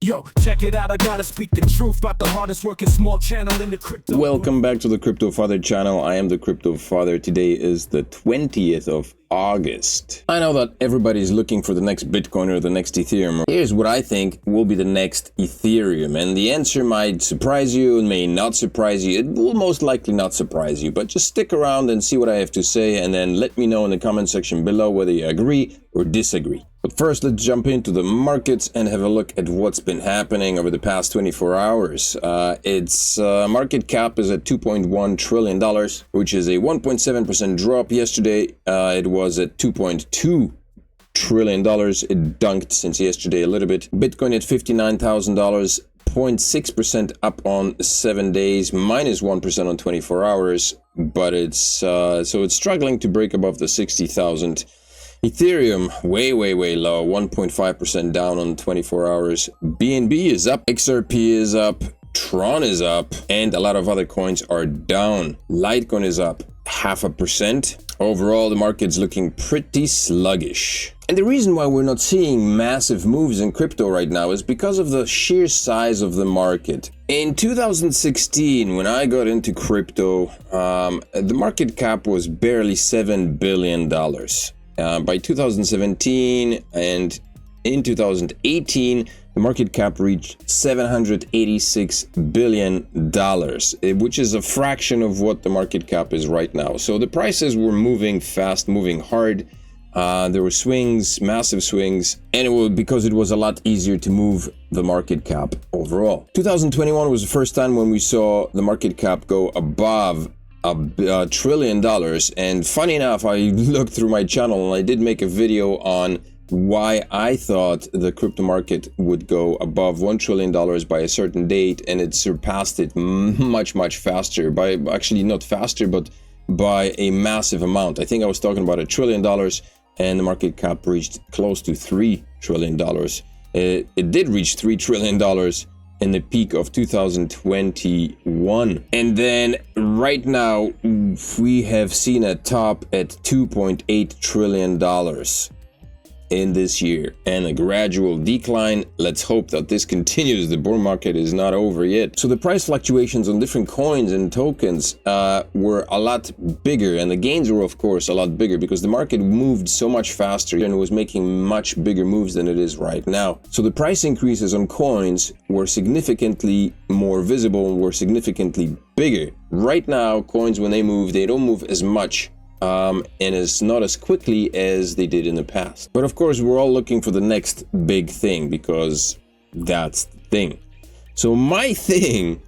Yo, check it out, I gotta speak the truth about the hardest working small channel in the crypto. Welcome back to the Crypto Father channel. I am the Crypto Father. Today is the 20th of August. I know that everybody's looking for the next Bitcoin or the next Ethereum. Here's what I think will be the next Ethereum. And the answer might surprise you and may not surprise you. It will most likely not surprise you, but just stick around and see what I have to say, and then let me know in the comment section below whether you agree or disagree. But first, let's jump into the markets and have a look at what's been happening over the past 24 hours. Its market cap is at $2.1 trillion, which is a 1.7% drop. Yesterday, it was at $2.2 trillion. It dunked since yesterday a little bit. Bitcoin at $59,000, 0.6% up on 7 days, minus 1% on 24 hours. But it's struggling to break above the 60,000. Ethereum, way low, 1.5% down on 24 hours. BNB is up, XRP is up, Tron is up, and a lot of other coins are down. Litecoin is up 0.5%. Overall, the market's looking pretty sluggish. And the reason why we're not seeing massive moves in crypto right now is because of the sheer size of the market. In 2016, when I got into crypto, the market cap was barely $7 billion. By 2017 and in 2018, the market cap reached $786 billion, which is a fraction of what the market cap is right now. So the prices were moving fast, moving hard. There were swings, massive swings, and it was because it was a lot easier to move the market cap overall. 2021 was the first time when we saw the market cap go above $1 trillion. And funny enough, I looked through my channel and I did make a video on why I thought the crypto market would go above $1 trillion by a certain date, and it surpassed it much faster, by actually not faster, but by a massive amount. I think I was talking about $1 trillion, and the market cap reached close to $3 trillion. It did reach $3 trillion in the peak of 2021. And then right now, we have seen a top at $2.8 trillion in this year and a gradual decline. Let's hope that this continues. The bull market is not over yet. So the price fluctuations on different coins and tokens were a lot bigger, and the gains were of course a lot bigger because the market moved so much faster and was making much bigger moves than it is right now. So the price increases on coins were significantly more visible, were significantly bigger. Right now, coins, when they move, they don't move as much and it's not as quickly as they did in the past. But of course, we're all looking for the next big thing because that's the thing. So my thing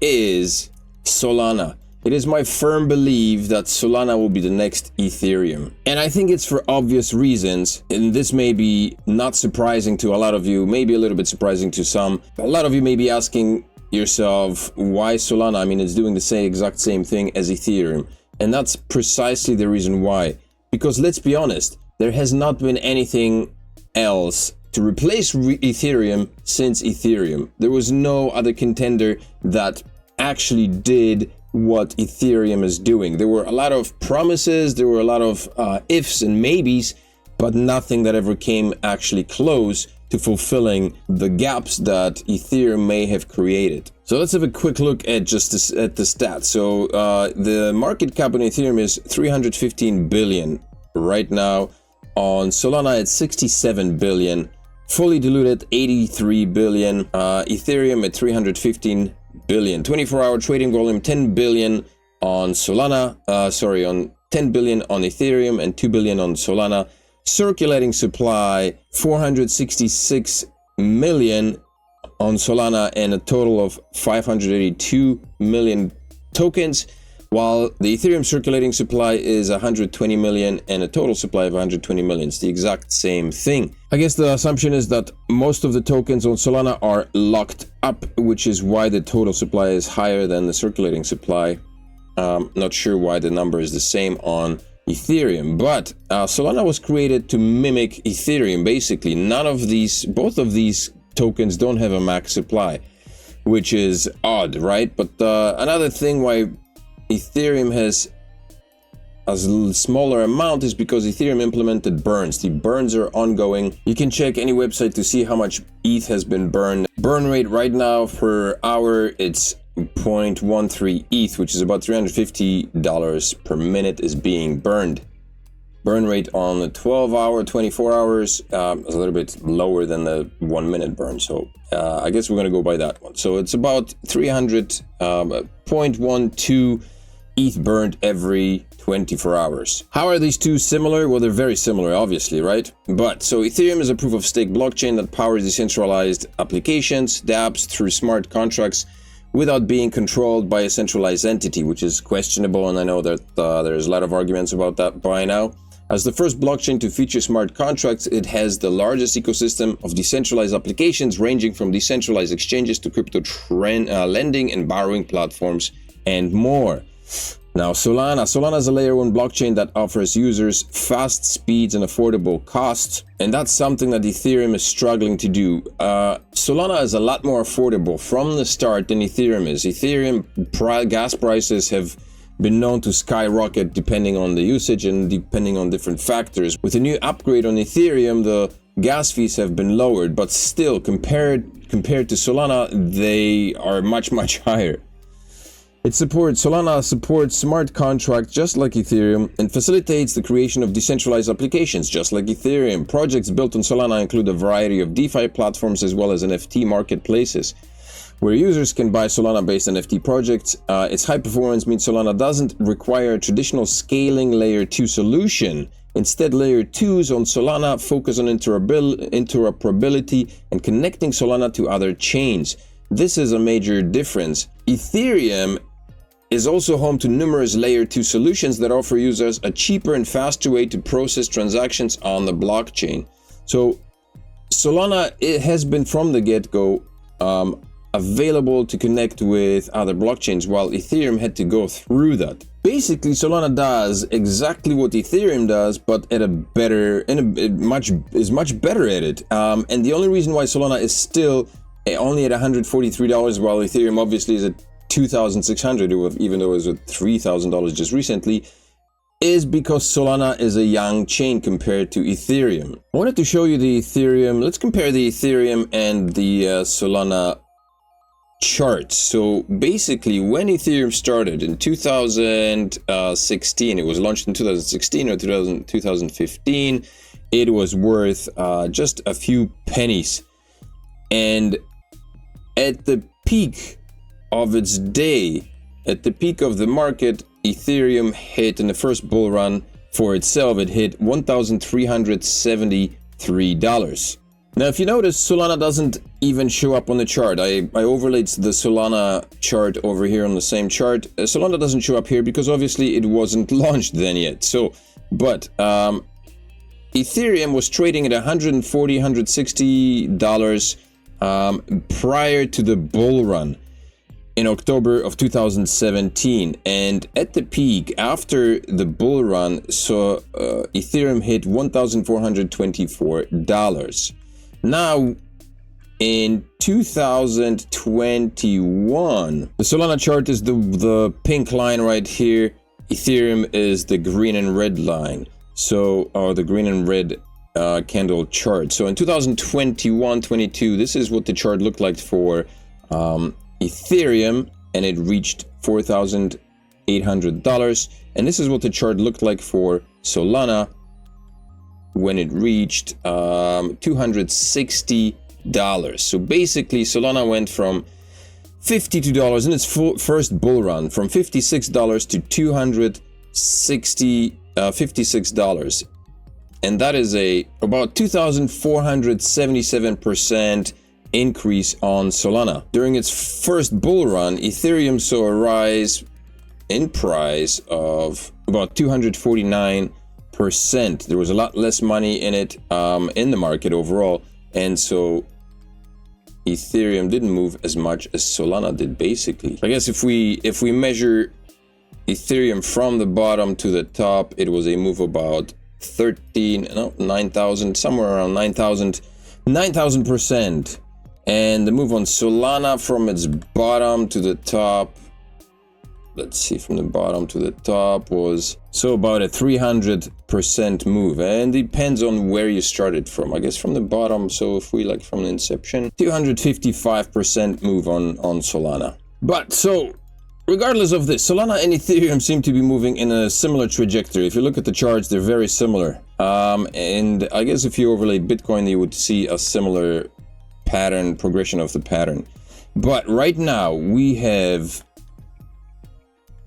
is Solana. It is my firm belief that Solana will be the next Ethereum. And I think it's for obvious reasons. And this may be not surprising to a lot of you, maybe a little bit surprising to some. A lot of you may be asking yourself, why Solana? I mean, it's doing the exact same thing as Ethereum. And that's precisely the reason why. Because let's be honest, there has not been anything else to replace Ethereum since Ethereum. There was no other contender that actually did what Ethereum is doing. There were a lot of promises, there were a lot of ifs and maybes, but nothing that ever came actually close to fulfilling the gaps that Ethereum may have created. So let's have a quick look at just at the stats. So the market cap on Ethereum is 315 billion right now. On Solana, it's 67 billion. Fully diluted, 83 billion. Ethereum at 315 billion. 24-hour trading volume, 10 billion on Solana. On 10 billion on Ethereum and 2 billion on Solana. Circulating supply, 466 million on Solana and a total of 582 million tokens, while the Ethereum circulating supply is 120 million and a total supply of 120 million. It's the exact same thing. I guess the assumption is that most of the tokens on Solana are locked up, which is why the total supply is higher than the circulating supply. Not sure why the number is the same on Ethereum, but Solana was created to mimic Ethereum. Basically, both of these tokens don't have a max supply, which is odd, right? But another thing why Ethereum has smaller amount is because Ethereum implemented burns. The burns are ongoing. You can check any website to see how much ETH has been burned. Burn rate right now per hour, it's 0.13 ETH, which is about $350 per minute is being burned. Burn rate on the 12-hour, 24 hours is a little bit lower than the 1 minute burn. So I guess we're going to go by that one. So it's about 0.12 ETH burned every 24 hours. How are these two similar? Well, they're very similar, obviously, right? But so Ethereum is a proof of stake blockchain that powers decentralized applications, dApps through smart contracts without being controlled by a centralized entity, which is questionable. And I know that there's a lot of arguments about that by now. As the first blockchain to feature smart contracts, it has the largest ecosystem of decentralized applications ranging from decentralized exchanges to crypto lending and borrowing platforms and more. Now, Solana is a layer 1 blockchain that offers users fast speeds and affordable costs, and that's something that Ethereum is struggling to do. Solana is a lot more affordable from the start than Ethereum is. Ethereum gas prices have been known to skyrocket depending on the usage and depending on different factors. With a new upgrade on Ethereum, the gas fees have been lowered, but still, compared to Solana, they are much higher. Solana supports smart contracts just like Ethereum and facilitates the creation of decentralized applications just like Ethereum. Projects built on Solana include a variety of DeFi platforms as well as NFT marketplaces, where users can buy Solana-based NFT projects. Its high performance means Solana doesn't require a traditional scaling layer 2 solution. Instead, layer 2s on Solana focus on interoperability and connecting Solana to other chains. This is a major difference. Ethereum is also home to numerous layer 2 solutions that offer users a cheaper and faster way to process transactions on the blockchain. So Solana, it has been from the get-go available to connect with other blockchains, while Ethereum had to go through that. Basically, Solana does exactly what Ethereum does, but at much better at it. And the only reason why Solana is still only at $143, while Ethereum obviously is at $2,600, even though it was at $3,000 just recently, is because Solana is a young chain compared to Ethereum. I wanted to show you the Ethereum. Let's compare the Ethereum and the Solana charts. So basically, when Ethereum started in 2016, it was launched in 2016 or 2015, it was worth just a few pennies. And at the peak of its day, at the peak of the market, Ethereum hit, in the first bull run for itself, it hit $1,373. Now, if you notice, Solana doesn't even show up on the chart. I overlaid the Solana chart over here on the same chart. Solana doesn't show up here because obviously it wasn't launched then yet. So, but Ethereum was trading at $140, $160 prior to the bull run in October of 2017, and at the peak after the bull run, so Ethereum hit $1,424. Now in 2021, the Solana chart is the pink line right here. Ethereum is the green and red line, so the green and red candle chart. So in 2021-22, this is what the chart looked like for Ethereum, and it reached $4,800. And this is what the chart looked like for Solana when it reached $260. So basically, Solana went from $52 in its first bull run, from $56 to $56. And that is about 2,477% increase on Solana. During its first bull run, Ethereum saw a rise in price of about 249%. There was a lot less money in it in the market overall, and so Ethereum didn't move as much as Solana did. Basically, I guess if we measure Ethereum from the bottom to the top, it was a move about 9,000, somewhere around 9,000%. And the move on Solana from its bottom to the top let's see, from the bottom to the top was so about a 300% move, and depends on where you started from. I guess from the bottom, so if we like from the inception, 255% move on Solana. But so regardless of this, Solana and Ethereum seem to be moving in a similar trajectory. If you look at the charts, they're very similar. And I guess if you overlaid Bitcoin, you would see a similar pattern, progression of the pattern. But right now we have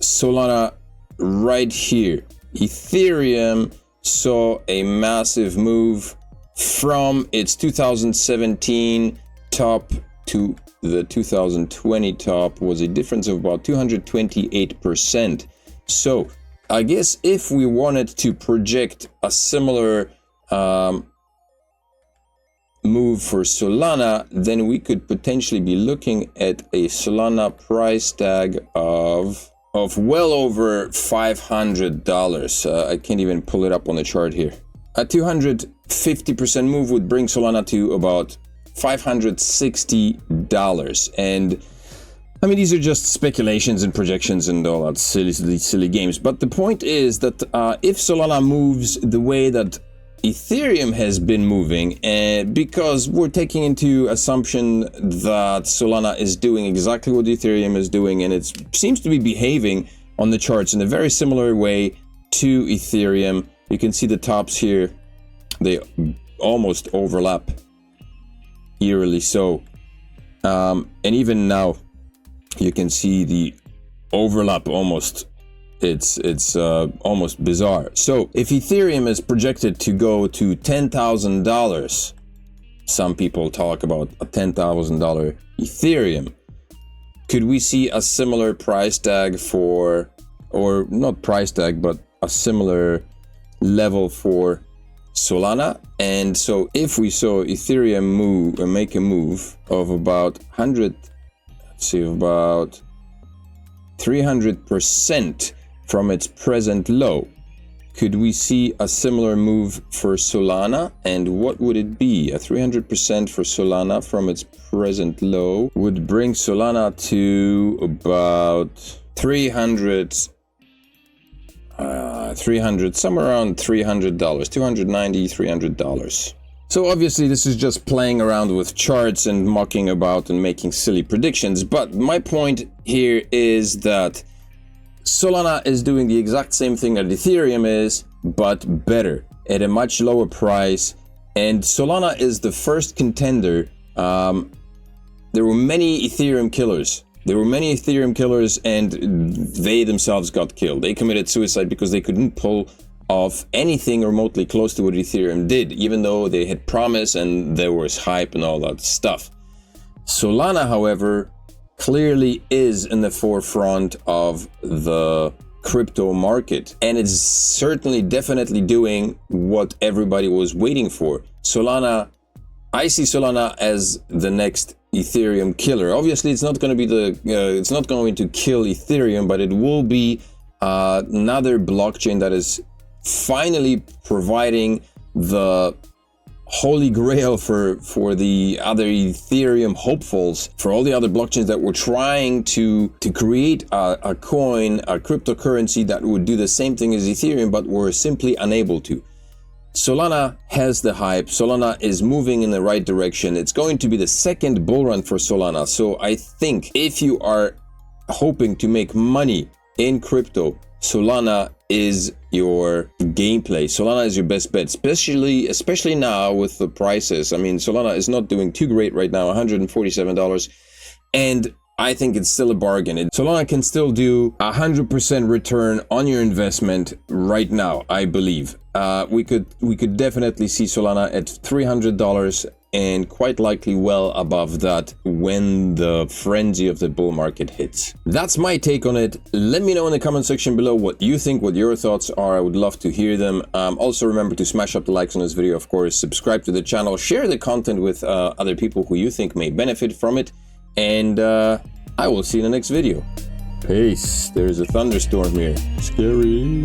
Solana right here. Ethereum saw a massive move from its 2017 top to the 2020 top, was a difference of about 228%. So I guess if we wanted to project a similar move for Solana, then we could potentially be looking at a Solana price tag of well over $500. I can't even pull it up on the chart here. A 250% move would bring Solana to about $560. And I mean, these are just speculations and projections and all that silly games. But the point is that if Solana moves the way that Ethereum has been moving, because we're taking into assumption that Solana is doing exactly what Ethereum is doing, and it seems to be behaving on the charts in a very similar way to Ethereum. You can see the tops here, they almost overlap eerily so. And even now, you can see the overlap almost. It's almost bizarre. So if Ethereum is projected to go to $10,000, some people talk about a $10,000 Ethereum, could we see a similar price tag for, or not price tag, but a similar level for Solana? And so if we saw Ethereum make a move of about 300% from its present low, could we see a similar move for Solana? And what would it be? A 300% for Solana from its present low would bring Solana to about 300, somewhere around $300, $290, $300. So obviously this is just playing around with charts and mucking about and making silly predictions. But my point here is that Solana is doing the exact same thing that Ethereum is, but better at a much lower price. And Solana is the first contender. There were many Ethereum killers. And they themselves got killed. They committed suicide because they couldn't pull off anything remotely close to what Ethereum did, even though they had promise and there was hype and all that stuff. Solana, however, clearly is in the forefront of the crypto market, and it's certainly definitely doing what everybody was waiting for. Solana, I see Solana as the next Ethereum killer. Obviously, it's not going to be it's not going to kill Ethereum, but it will be another blockchain that is finally providing the holy grail for the other Ethereum hopefuls, for all the other blockchains that were trying to create a coin, a cryptocurrency that would do the same thing as Ethereum, but were simply unable to. Solana has the hype. Solana is moving in the right direction. It's going to be the second bull run for Solana. So I think if you are hoping to make money in crypto, Solana is your gameplay. Solana is your best bet, especially now with the prices. I mean, Solana is not doing too great right now, $147, and I think it's still a bargain. Solana can still do 100% return on your investment right now, I believe. We could definitely see Solana at $300 and quite likely well above that when the frenzy of the bull market hits. That's my take on it. Let me know in the comment section below what you think, what your thoughts are. I would love to hear them. Also remember to smash up the likes on this video, of course, subscribe to the channel, share the content with other people who you think may benefit from it, and I will see you in the next video. Peace. There's a thunderstorm here. Scary.